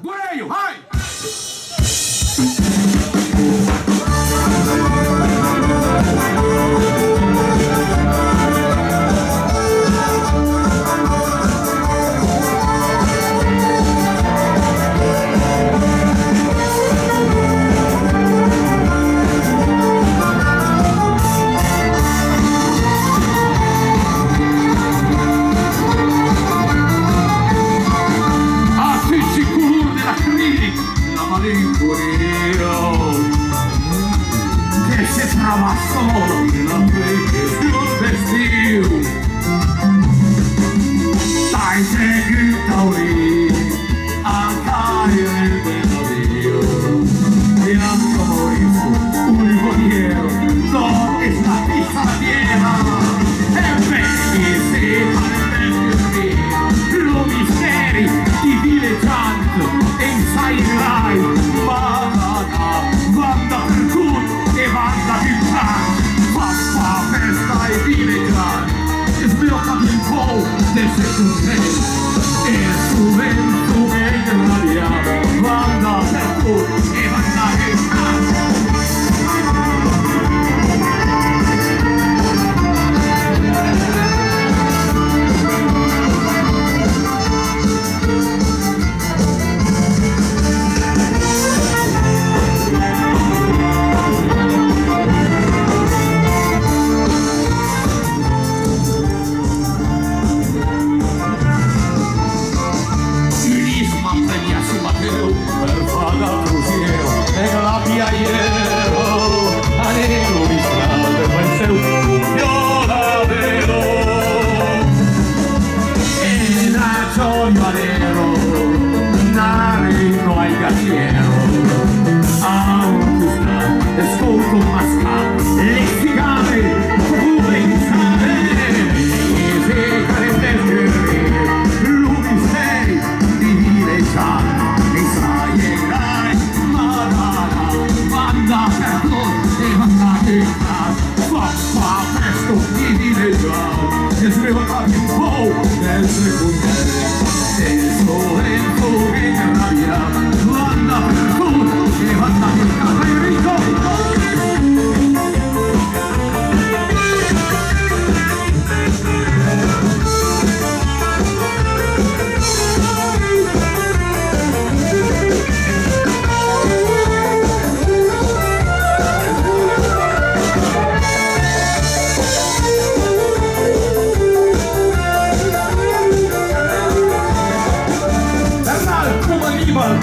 Gureio, vai! Que se trova solo nella mente sul vestito. Dai seguita lì a cagliare il melodio e a Maurizio un livoniero no es la pista piena e vedi se parete lo misteri di dilettanti e insaiderai Vanda per tutto e vanda più grande Pappa, festa e dilettanti e sbloccato il po' del secondo e su vento e rabbia vanda per tutto e vanda più grande Ascolto mascato, lessicale, provenzale se carente lumisteri di dilettanti e sai e dai madara banda per tutti e banda che fa presto di dilettanti e svelati un po' nel secondo e solento che rabbia banda per tutti e banda che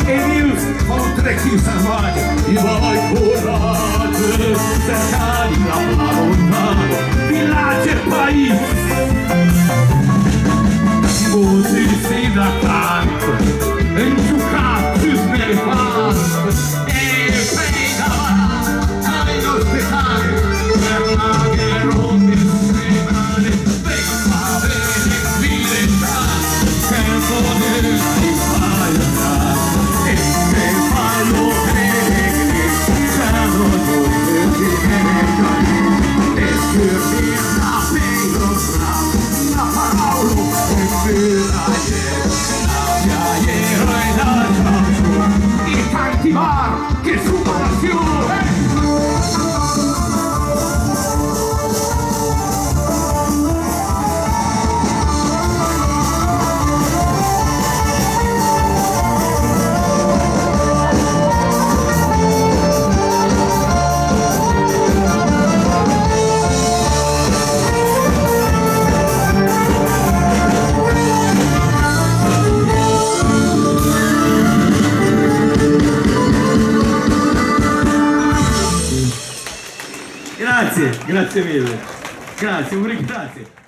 e Nils fa un trekking selvaggio e vai coraggio cercare la lontano villaggio e paese così si da tanto e giocati smeritato e sei davanti ai nostri cari per la guerra di semane per avere dilettanti che poter si fare e tanti bar che superazione Grazie mille, grazie, grazie.